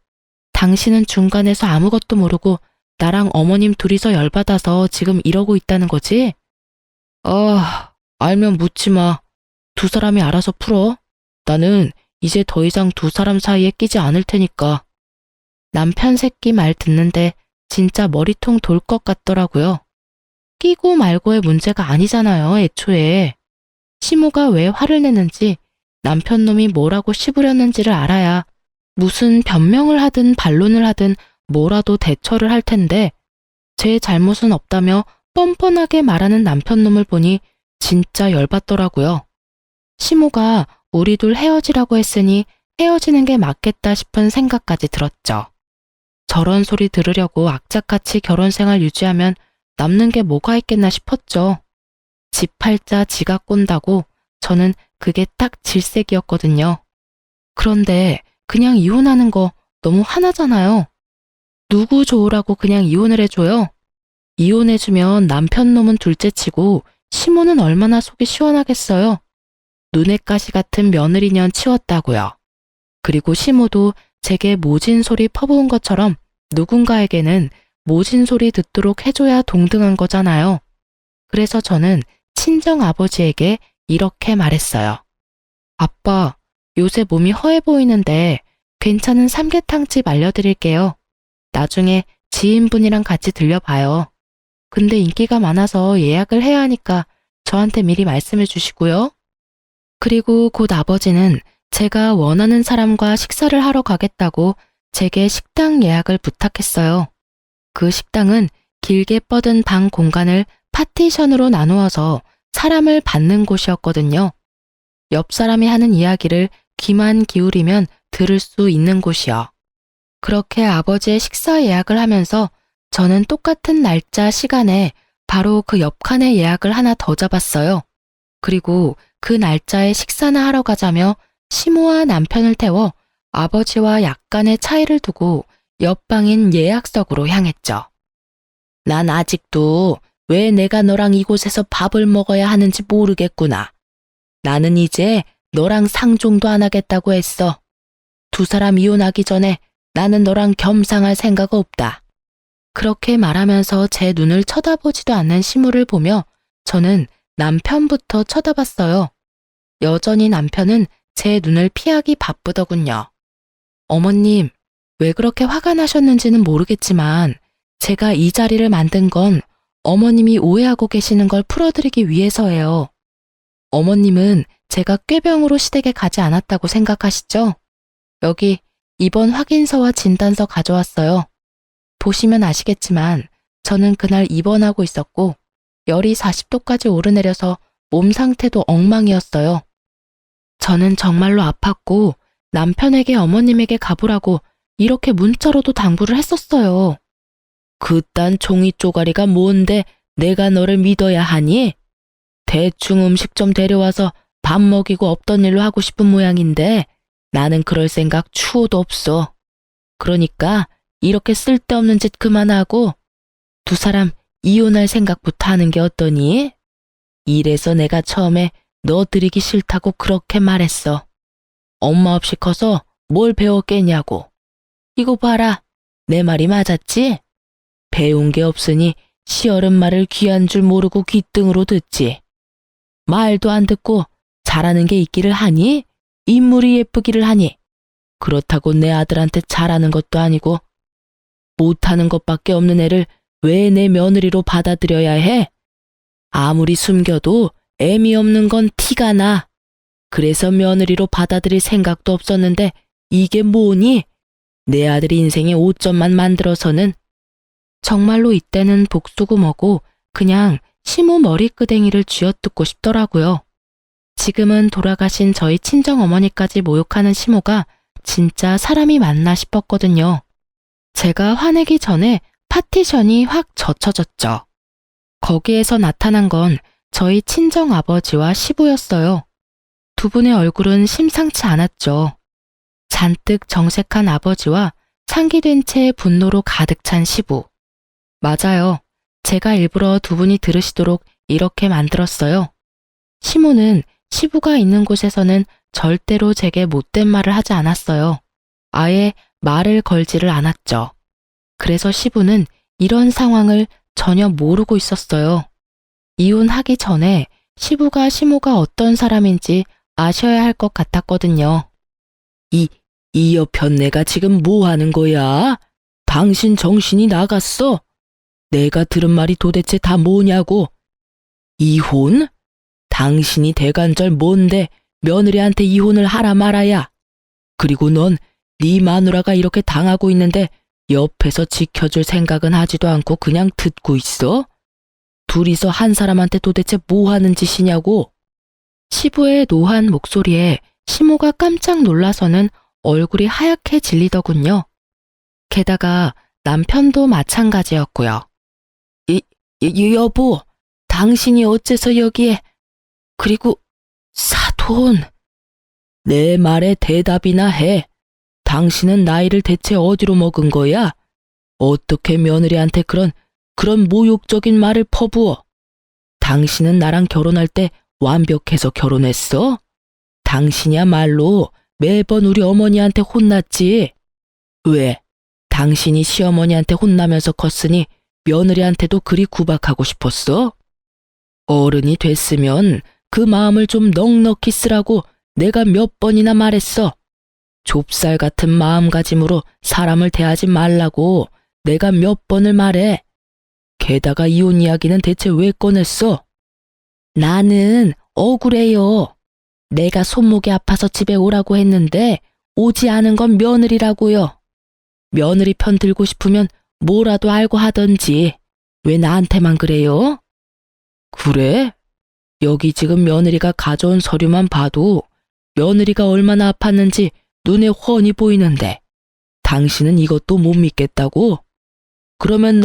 Speaker 1: 당신은 중간에서 아무것도 모르고 나랑 어머님 둘이서 열받아서 지금 이러고 있다는 거지? 알면 묻지 마. 두 사람이 알아서 풀어. 나는 이제 더 이상 두 사람 사이에 끼지 않을 테니까. 남편 새끼 말 듣는데 진짜 머리통 돌 것 같더라고요. 끼고 말고의 문제가 아니잖아요, 애초에. 시모가 왜 화를 내는지 남편 놈이 뭐라고 씹으려는지를 알아야 무슨 변명을 하든 반론을 하든 뭐라도 대처를 할 텐데 제 잘못은 없다며 뻔뻔하게 말하는 남편 놈을 보니 진짜 열받더라고요. 시모가 우리 둘 헤어지라고 했으니 헤어지는 게 맞겠다 싶은 생각까지 들었죠. 저런 소리 들으려고 악착같이 결혼 생활 유지하면 남는 게 뭐가 있겠나 싶었죠. 집 팔자 지가 꼰다고 저는 그게 딱 질색이었거든요. 그런데 그냥 이혼하는 거 너무 화나잖아요. 누구 좋으라고 그냥 이혼을 해줘요? 이혼해주면 남편 놈은 둘째치고 시모는 얼마나 속이 시원하겠어요. 눈엣 가시 같은 며느리년 치웠다고요. 그리고 시모도 제게 모진 소리 퍼부은 것처럼 누군가에게는 모진 소리 듣도록 해줘야 동등한 거잖아요. 그래서 저는 친정 아버지에게 이렇게 말했어요. 아빠, 요새 몸이 허해 보이는데 괜찮은 삼계탕집 알려드릴게요. 나중에 지인분이랑 같이 들려봐요. 근데 인기가 많아서 예약을 해야 하니까 저한테 미리 말씀해 주시고요. 그리고 곧 아버지는 제가 원하는 사람과 식사를 하러 가겠다고 제게 식당 예약을 부탁했어요. 그 식당은 길게 뻗은 방 공간을 파티션으로 나누어서 사람을 받는 곳이었거든요. 옆 사람이 하는 이야기를 귀만 기울이면 들을 수 있는 곳이요. 그렇게 아버지의 식사 예약을 하면서 저는 똑같은 날짜 시간에 바로 그 옆칸에 예약을 하나 더 잡았어요. 그리고 그 날짜에 식사나 하러 가자며 시모와 남편을 태워 아버지와 약간의 차이를 두고 옆방인 예약석으로 향했죠. 난 아직도 왜 내가 너랑 이곳에서 밥을 먹어야 하는지 모르겠구나. 나는 이제 너랑 상종도 안 하겠다고 했어. 두 사람 이혼하기 전에 나는 너랑 겸상할 생각 없다. 그렇게 말하면서 제 눈을 쳐다보지도 않는 시모를 보며 저는 남편부터 쳐다봤어요. 여전히 남편은 제 눈을 피하기 바쁘더군요. 어머님, 왜 그렇게 화가 나셨는지는 모르겠지만 제가 이 자리를 만든 건 어머님이 오해하고 계시는 걸 풀어드리기 위해서예요. 어머님은 제가 꾀병으로 시댁에 가지 않았다고 생각하시죠? 여기 입원 확인서와 진단서 가져왔어요. 보시면 아시겠지만 저는 그날 입원하고 있었고 열이 40도까지 오르내려서 몸 상태도 엉망이었어요. 저는 정말로 아팠고 남편에게 어머님에게 가보라고 이렇게 문자로도 당부를 했었어요. 그딴 종이 쪼가리가 뭔데 내가 너를 믿어야 하니? 대충 음식 좀 데려와서 밥 먹이고 없던 일로 하고 싶은 모양인데 나는 그럴 생각 추호도 없어. 그러니까 이렇게 쓸데없는 짓 그만하고 두 사람 이혼할 생각부터 하는 게 어떠니? 이래서 내가 처음에 너 들이기 싫다고 그렇게 말했어. 엄마 없이 커서 뭘 배웠겠냐고. 이거 봐라. 내 말이 맞았지? 배운 게 없으니 시어른 말을 귀한 줄 모르고 귓등으로 듣지. 말도 안 듣고 잘하는 게 있기를 하니? 인물이 예쁘기를 하니? 그렇다고 내 아들한테 잘하는 것도 아니고 못하는 것밖에 없는 애를 왜 내 며느리로 받아들여야 해? 아무리 숨겨도 애미 없는 건 티가 나. 그래서 며느리로 받아들일 생각도 없었는데 이게 뭐니? 내 아들 인생에 오점만 만들어서는. 정말로 이때는 복수고 뭐고 그냥 시모 머리끄댕이를 쥐어뜯고 싶더라고요. 지금은 돌아가신 저희 친정어머니까지 모욕하는 시모가 진짜 사람이 맞나 싶었거든요. 제가 화내기 전에 파티션이 확 젖혀졌죠. 거기에서 나타난 건 저희 친정아버지와 시부였어요. 두 분의 얼굴은 심상치 않았죠. 잔뜩 정색한 아버지와 상기된 채 분노로 가득 찬 시부. 맞아요. 제가 일부러 두 분이 들으시도록 이렇게 만들었어요. 시모는 시부가 있는 곳에서는 절대로 제게 못된 말을 하지 않았어요. 아예 말을 걸지를 않았죠. 그래서 시부는 이런 상황을 전혀 모르고 있었어요. 이혼하기 전에 시부가 시모가 어떤 사람인지 아셔야 할 것 같았거든요. 이 여편 내가 지금 뭐 하는 거야? 당신 정신이 나갔어? 내가 들은 말이 도대체 다 뭐냐고? 이혼? 당신이 대간절 뭔데 며느리한테 이혼을 하라 말아야. 그리고 넌 네 마누라가 이렇게 당하고 있는데 옆에서 지켜줄 생각은 하지도 않고 그냥 듣고 있어? 둘이서 한 사람한테 도대체 뭐 하는 짓이냐고? 시부의 노한 목소리에 시모가 깜짝 놀라서는 얼굴이 하얗게 질리더군요. 게다가 남편도 마찬가지였고요. 여보, 당신이 어째서 여기에... 그리고 사돈... 내 말에 대답이나 해. 당신은 나이를 대체 어디로 먹은 거야? 어떻게 며느리한테 그런 모욕적인 말을 퍼부어? 당신은 나랑 결혼할 때 완벽해서 결혼했어? 당신이야말로 매번 우리 어머니한테 혼났지. 왜? 당신이 시어머니한테 혼나면서 컸으니 며느리한테도 그리 구박하고 싶었어? 어른이 됐으면 그 마음을 좀 넉넉히 쓰라고 내가 몇 번이나 말했어. 좁쌀 같은 마음가짐으로 사람을 대하지 말라고 내가 몇 번을 말해. 게다가 이혼 이야기는 대체 왜 꺼냈어? 나는 억울해요. 내가 손목이 아파서 집에 오라고 했는데 오지 않은 건 며느리라고요. 며느리 편 들고 싶으면 뭐라도 알고 하던지 왜 나한테만 그래요? 그래? 여기 지금 며느리가 가져온 서류만 봐도 며느리가 얼마나 아팠는지 눈에 훤히 보이는데 당신은 이것도 못 믿겠다고? 그러면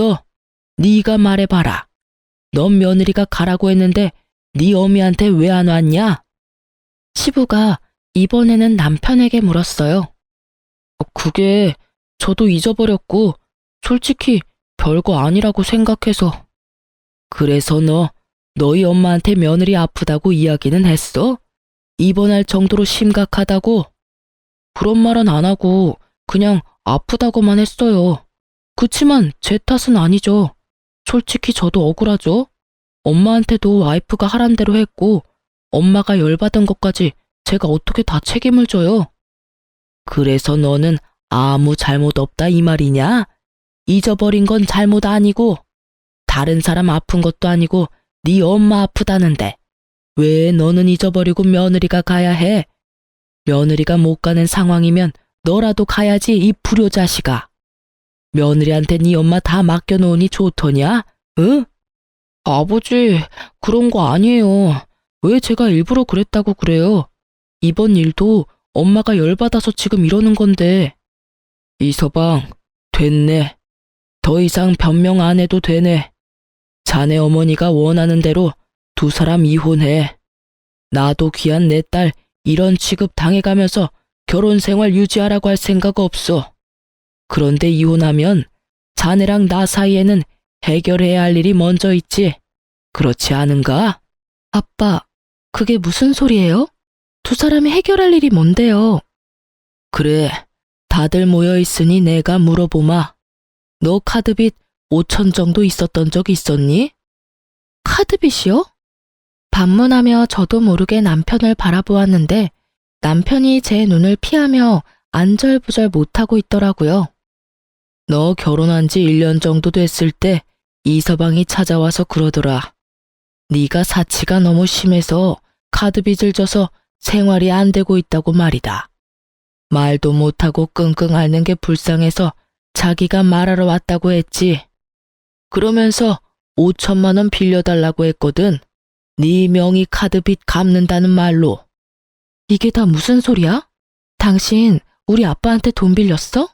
Speaker 1: 네가 말해봐라. 넌 며느리가 가라고 했는데 네 어미한테 왜 안 왔냐? 시부가 이번에는 남편에게 물었어요. 그게 저도 잊어버렸고 솔직히 별거 아니라고 생각해서. 그래서 너희 엄마한테 며느리 아프다고 이야기는 했어? 입원할 정도로 심각하다고? 그런 말은 안 하고 그냥 아프다고만 했어요. 그치만 제 탓은 아니죠. 솔직히 저도 억울하죠. 엄마한테도 와이프가 하란 대로 했고 엄마가 열받은 것까지 제가 어떻게 다 책임을 져요? 그래서 너는 아무 잘못 없다 이 말이냐? 잊어버린 건 잘못 아니고 다른 사람 아픈 것도 아니고 네 엄마 아프다는데 왜 너는 잊어버리고 며느리가 가야 해? 며느리가 못 가는 상황이면 너라도 가야지 이 불효자식아. 며느리한테 네 엄마 다 맡겨놓으니 좋더냐? 응? 아버지, 그런 거 아니에요. 왜 제가 일부러 그랬다고 그래요? 이번 일도 엄마가 열받아서 지금 이러는 건데. 이서방, 됐네. 더 이상 변명 안 해도 되네. 자네 어머니가 원하는 대로 두 사람 이혼해. 나도 귀한 내 딸 이런 취급 당해가면서 결혼 생활 유지하라고 할 생각 없어. 그런데 이혼하면 자네랑 나 사이에는 해결해야 할 일이 먼저 있지. 그렇지 않은가? 아빠, 그게 무슨 소리예요? 두 사람이 해결할 일이 뭔데요? 그래, 다들 모여 있으니 내가 물어보마. 너 카드빚 5천 정도 있었던 적 있었니? 카드빚이요? 반문하며 저도 모르게 남편을 바라보았는데 남편이 제 눈을 피하며 안절부절 못하고 있더라고요. 너 결혼한 지 1년 정도 됐을 때 이서방이 찾아와서 그러더라. 네가 사치가 너무 심해서 카드빚을 져서 생활이 안 되고 있다고 말이다. 말도 못하고 끙끙 앓는 게 불쌍해서 자기가 말하러 왔다고 했지. 그러면서 5천만 원 빌려달라고 했거든. 네 명의 카드빚 갚는다는 말로. 이게 다 무슨 소리야? 당신 우리 아빠한테 돈 빌렸어?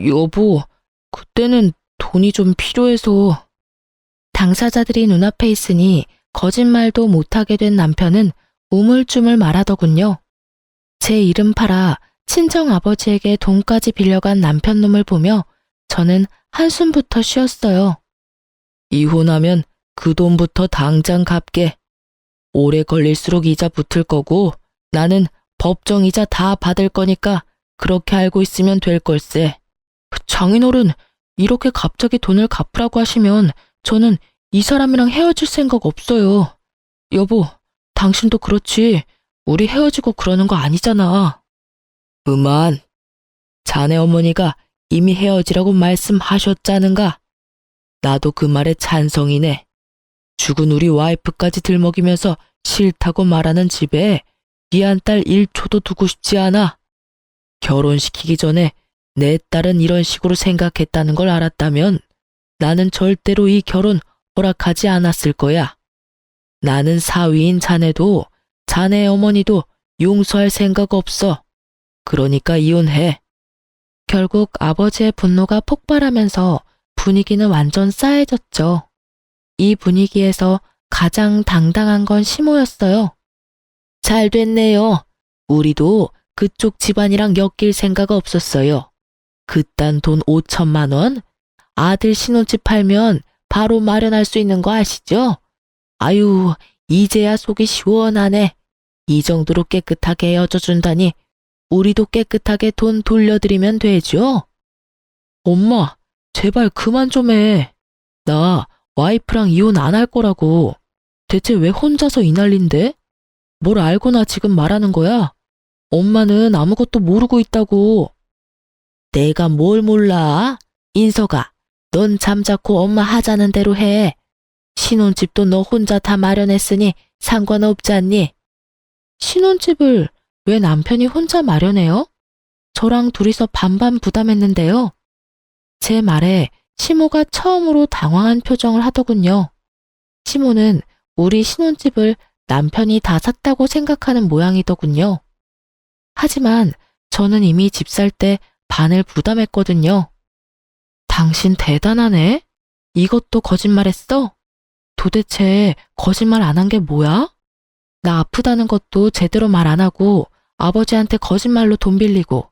Speaker 1: 여보, 그때는 돈이 좀 필요해서. 당사자들이 눈앞에 있으니 거짓말도 못하게 된 남편은 우물쭈물 말하더군요. 제 이름 팔아 친정아버지에게 돈까지 빌려간 남편 놈을 보며 저는 한숨부터 쉬었어요. 이혼하면 그 돈부터 당장 갚게. 오래 걸릴수록 이자 붙을 거고 나는 법정이자 다 받을 거니까 그렇게 알고 있으면 될 걸세. 장인어른, 이렇게 갑자기 돈을 갚으라고 하시면 저는 이 사람이랑 헤어질 생각 없어요. 여보, 당신도 그렇지. 우리 헤어지고 그러는 거 아니잖아. 그만. 자네 어머니가 이미 헤어지라고 말씀하셨자는가? 나도 그 말에 찬성이네. 죽은 우리 와이프까지 들먹이면서 싫다고 말하는 집에 니한 딸 1초도 두고 싶지 않아. 결혼시키기 전에 내 딸은 이런 식으로 생각했다는 걸 알았다면 나는 절대로 이 결혼 허락하지 않았을 거야. 나는 사위인 자네도 자네 어머니도 용서할 생각 없어. 그러니까 이혼해. 결국 아버지의 분노가 폭발하면서 분위기는 완전 싸해졌죠. 이 분위기에서 가장 당당한 건 시모였어요. 잘 됐네요. 우리도 그쪽 집안이랑 엮일 생각 없었어요. 그딴 돈 5천만 원? 아들 신혼집 팔면 바로 마련할 수 있는 거 아시죠? 아유, 이제야 속이 시원하네. 이 정도로 깨끗하게 헤어져 준다니 우리도 깨끗하게 돈 돌려드리면 되죠? 엄마, 제발 그만 좀 해. 나 와이프랑 이혼 안 할 거라고. 대체 왜 혼자서 이 난린데? 뭘 알고나 지금 말하는 거야? 엄마는 아무것도 모르고 있다고. 내가 뭘 몰라? 인서가, 넌 잠자코 엄마 하자는 대로 해. 신혼집도 너 혼자 다 마련했으니 상관없지 않니? 신혼집을 왜 남편이 혼자 마련해요? 저랑 둘이서 반반 부담했는데요. 제 말에 시모가 처음으로 당황한 표정을 하더군요. 시모는 우리 신혼집을 남편이 다 샀다고 생각하는 모양이더군요. 하지만 저는 이미 집 살 때 반을 부담했거든요. 당신 대단하네? 이것도 거짓말했어? 도대체 거짓말 안 한 게 뭐야? 나 아프다는 것도 제대로 말 안 하고 아버지한테 거짓말로 돈 빌리고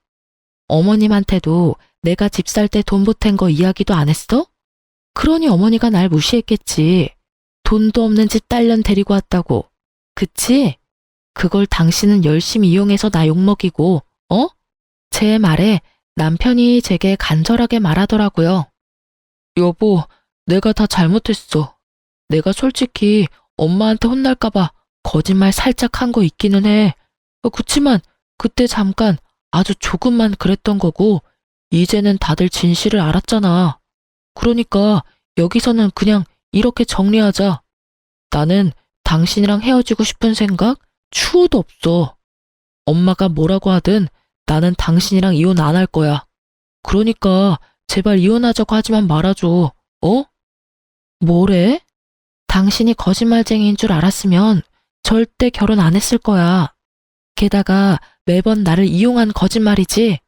Speaker 1: 어머님한테도 내가 집 살 때 돈 보탠 거 이야기도 안 했어? 그러니 어머니가 날 무시했겠지. 돈도 없는 집 딸년 데리고 왔다고. 그치? 그걸 당신은 열심히 이용해서 나 욕먹이고, 어? 제 말에 남편이 제게 간절하게 말하더라고요. 여보, 내가 다 잘못했어. 내가 솔직히 엄마한테 혼날까봐 거짓말 살짝 한 거 있기는 해. 그치만 그때 잠깐 아주 조금만 그랬던 거고 이제는 다들 진실을 알았잖아. 그러니까 여기서는 그냥 이렇게 정리하자. 나는 당신이랑 헤어지고 싶은 생각 추호도 없어. 엄마가 뭐라고 하든 나는 당신이랑 이혼 안 할 거야. 그러니까 제발 이혼하자고 하지만 말아줘. 어? 뭐래? 당신이 거짓말쟁이인 줄 알았으면 절대 결혼 안 했을 거야. 게다가 매번 나를 이용한 거짓말이지.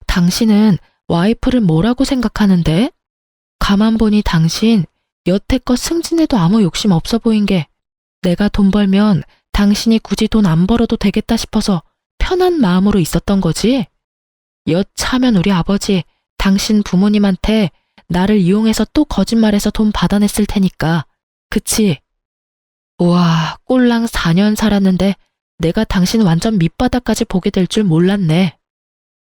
Speaker 1: 당신은 와이프를 뭐라고 생각하는데? 가만 보니 당신 여태껏 승진에도 아무 욕심 없어 보인 게 내가 돈 벌면 당신이 굳이 돈 안 벌어도 되겠다 싶어서 편한 마음으로 있었던 거지? 여차하면 우리 아버지, 당신 부모님한테 나를 이용해서 또 거짓말해서 돈 받아냈을 테니까. 그치? 우와, 꼴랑 4년 살았는데 내가 당신 완전 밑바닥까지 보게 될 줄 몰랐네.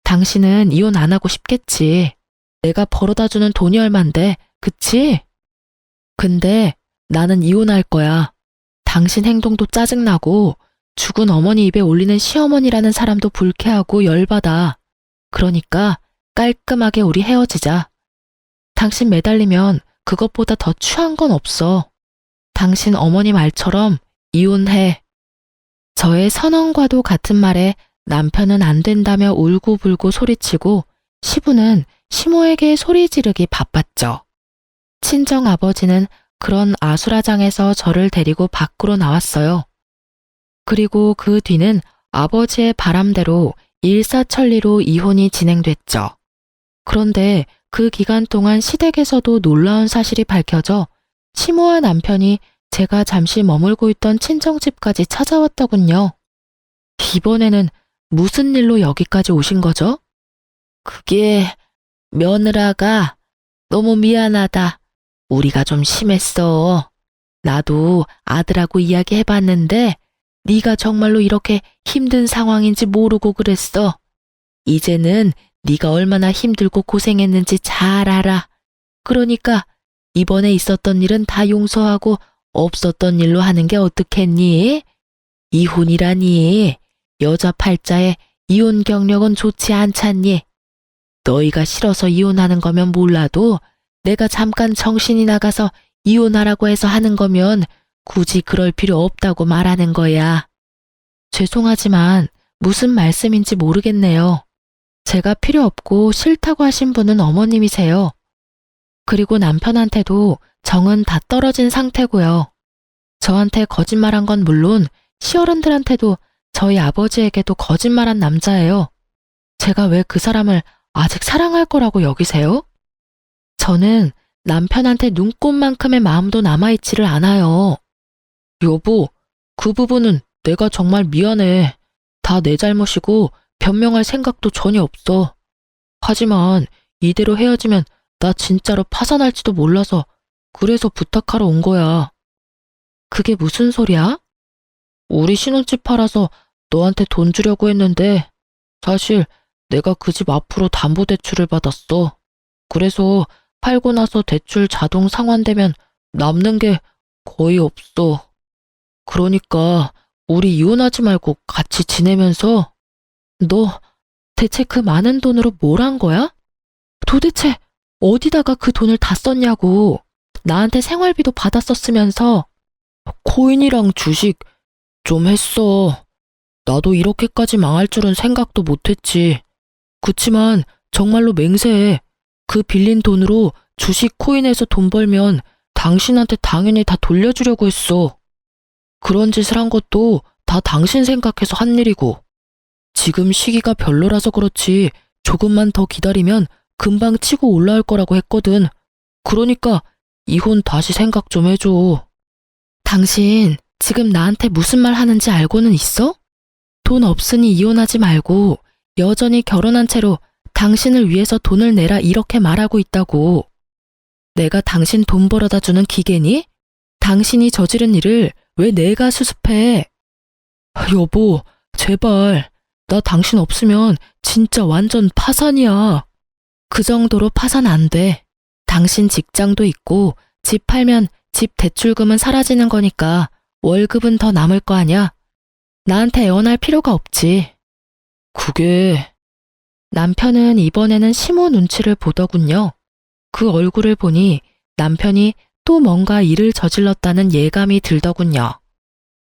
Speaker 1: 당신은 이혼 안 하고 싶겠지. 내가 벌어다 주는 돈이 얼만데, 그치? 근데 나는 이혼할 거야. 당신 행동도 짜증나고 죽은 어머니 입에 올리는 시어머니라는 사람도 불쾌하고 열받아. 그러니까 깔끔하게 우리 헤어지자. 당신 매달리면 그것보다 더 추한 건 없어. 당신 어머니 말처럼 이혼해. 저의 선언과도 같은 말에 남편은 안 된다며 울고불고 소리치고 시부는 시모에게 소리 지르기 바빴죠. 친정 아버지는 그런 아수라장에서 저를 데리고 밖으로 나왔어요. 그리고 그 뒤는 아버지의 바람대로 일사천리로 이혼이 진행됐죠. 그런데 그 기간 동안 시댁에서도 놀라운 사실이 밝혀져 시모와 남편이 제가 잠시 머물고 있던 친정집까지 찾아왔더군요. 이번에는 무슨 일로 여기까지 오신 거죠? 그게 며느라가 너무 미안하다. 우리가 좀 심했어. 나도 아들하고 이야기해봤는데 네가 정말로 이렇게 힘든 상황인지 모르고 그랬어. 이제는 네가 얼마나 힘들고 고생했는지 잘 알아. 그러니까 이번에 있었던 일은 다 용서하고 없었던 일로 하는 게 어떻겠니? 이혼이라니. 여자 팔자에 이혼 경력은 좋지 않잖니. 너희가 싫어서 이혼하는 거면 몰라도 내가 잠깐 정신이 나가서 이혼하라고 해서 하는 거면 굳이 그럴 필요 없다고 말하는 거야. 죄송하지만 무슨 말씀인지 모르겠네요. 제가 필요 없고 싫다고 하신 분은 어머님이세요. 그리고 남편한테도 정은 다 떨어진 상태고요. 저한테 거짓말한 건 물론 시어른들한테도 저희 아버지에게도 거짓말한 남자예요. 제가 왜 그 사람을 아직 사랑할 거라고 여기세요? 저는 남편한테 눈꽃만큼의 마음도 남아있지를 않아요. 여보, 그 부분은 내가 정말 미안해. 다 내 잘못이고 변명할 생각도 전혀 없어. 하지만 이대로 헤어지면 나 진짜로 파산할지도 몰라서 그래서 부탁하러 온 거야. 그게 무슨 소리야? 우리 신혼집 팔아서 너한테 돈 주려고 했는데 사실 내가 그 집 앞으로 담보대출을 받았어. 그래서 팔고 나서 대출 자동 상환되면 남는 게 거의 없어. 그러니까 우리 이혼하지 말고 같이 지내면서 너 대체 그 많은 돈으로 뭘 한 거야? 도대체 어디다가 그 돈을 다 썼냐고. 나한테 생활비도 받았었으면서. 코인이랑 주식 좀 했어. 나도 이렇게까지 망할 줄은 생각도 못했지. 그치만 정말로 맹세해. 그 빌린 돈으로 주식 코인에서 돈 벌면 당신한테 당연히 다 돌려주려고 했어. 그런 짓을 한 것도 다 당신 생각해서 한 일이고. 지금 시기가 별로라서 그렇지 조금만 더 기다리면 금방 치고 올라올 거라고 했거든. 그러니까 이혼 다시 생각 좀 해줘. 당신 지금 나한테 무슨 말 하는지 알고는 있어? 돈 없으니 이혼하지 말고 여전히 결혼한 채로 당신을 위해서 돈을 내라 이렇게 말하고 있다고. 내가 당신 돈 벌어다 주는 기계니? 당신이 저지른 일을 왜 내가 수습해? 여보, 제발. 나 당신 없으면 진짜 완전 파산이야. 그 정도로 파산 안 돼. 당신 직장도 있고 집 팔면 집 대출금은 사라지는 거니까 월급은 더 남을 거 아냐? 나한테 애원할 필요가 없지. 그게... 남편은 이번에는 시모 눈치를 보더군요. 그 얼굴을 보니 남편이 또 뭔가 일을 저질렀다는 예감이 들더군요.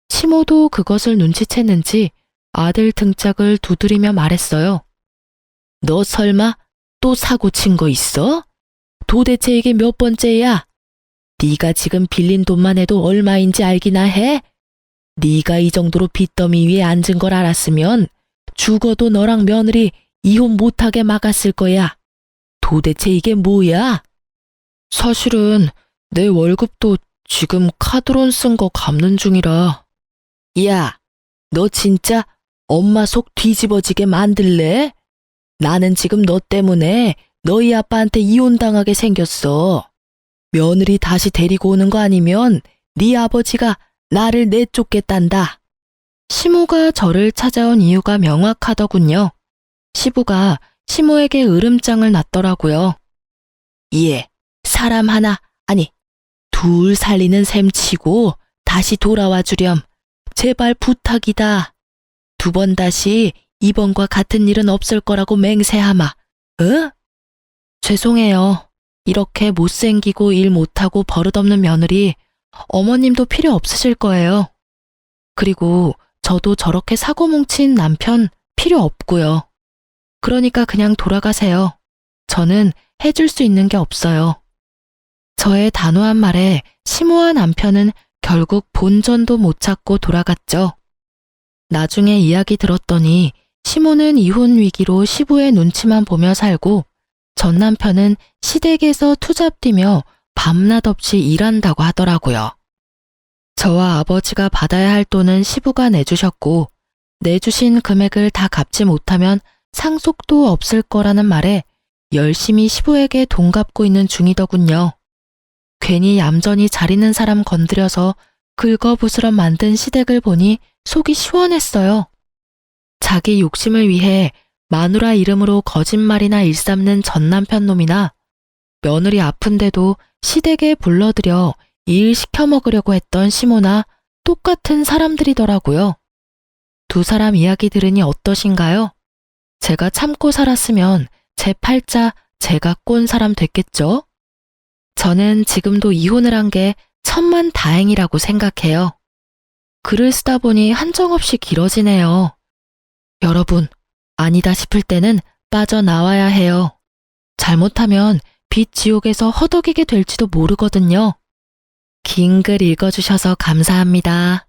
Speaker 1: 시모도 그것을 눈치챘는지 아들 등짝을 두드리며 말했어요. 너 설마 또 사고 친 거 있어? 도대체 이게 몇 번째야? 네가 지금 빌린 돈만 해도 얼마인지 알기나 해? 네가 이 정도로 빚더미 위에 앉은 걸 알았으면 죽어도 너랑 며느리 이혼 못하게 막았을 거야. 도대체 이게 뭐야? 사실은 내 월급도 지금 카드론 쓴 거 갚는 중이라. 야, 너 진짜 엄마 속 뒤집어지게 만들래? 나는 지금 너 때문에 너희 아빠한테 이혼당하게 생겼어. 며느리 다시 데리고 오는 거 아니면 네 아버지가 나를 내쫓겠단다. 시모가 저를 찾아온 이유가 명확하더군요. 시부가 시모에게 으름장을 놨더라고요. 예, 사람 하나, 아니, 둘 살리는 셈 치고 다시 돌아와 주렴. 제발 부탁이다. 두 번 다시 이번과 같은 일은 없을 거라고 맹세하마. 어? 죄송해요. 이렇게 못생기고 일 못하고 버릇없는 며느리 어머님도 필요 없으실 거예요. 그리고 저도 저렇게 사고 뭉친 남편 필요 없고요. 그러니까 그냥 돌아가세요. 저는 해줄 수 있는 게 없어요. 저의 단호한 말에 시모와 남편은 결국 본전도 못 찾고 돌아갔죠. 나중에 이야기 들었더니 시모는 이혼 위기로 시부의 눈치만 보며 살고 전 남편은 시댁에서 투잡 뛰며 밤낮 없이 일한다고 하더라고요. 저와 아버지가 받아야 할 돈은 시부가 내주셨고 내주신 금액을 다 갚지 못하면 상속도 없을 거라는 말에 열심히 시부에게 돈 갚고 있는 중이더군요. 괜히 얌전히 잘 있는 사람 건드려서 긁어부스럼 만든 시댁을 보니 속이 시원했어요. 자기 욕심을 위해 마누라 이름으로 거짓말이나 일삼는 전남편 놈이나 며느리 아픈데도 시댁에 불러들여 일 시켜 먹으려고 했던 시모나 똑같은 사람들이더라고요. 두 사람 이야기 들으니 어떠신가요? 제가 참고 살았으면 제 팔자 제가 꼰 사람 됐겠죠? 저는 지금도 이혼을 한 게 천만 다행이라고 생각해요. 글을 쓰다 보니 한정없이 길어지네요. 여러분, 아니다 싶을 때는 빠져나와야 해요. 잘못하면 빚 지옥에서 허덕이게 될지도 모르거든요. 긴 글 읽어주셔서 감사합니다.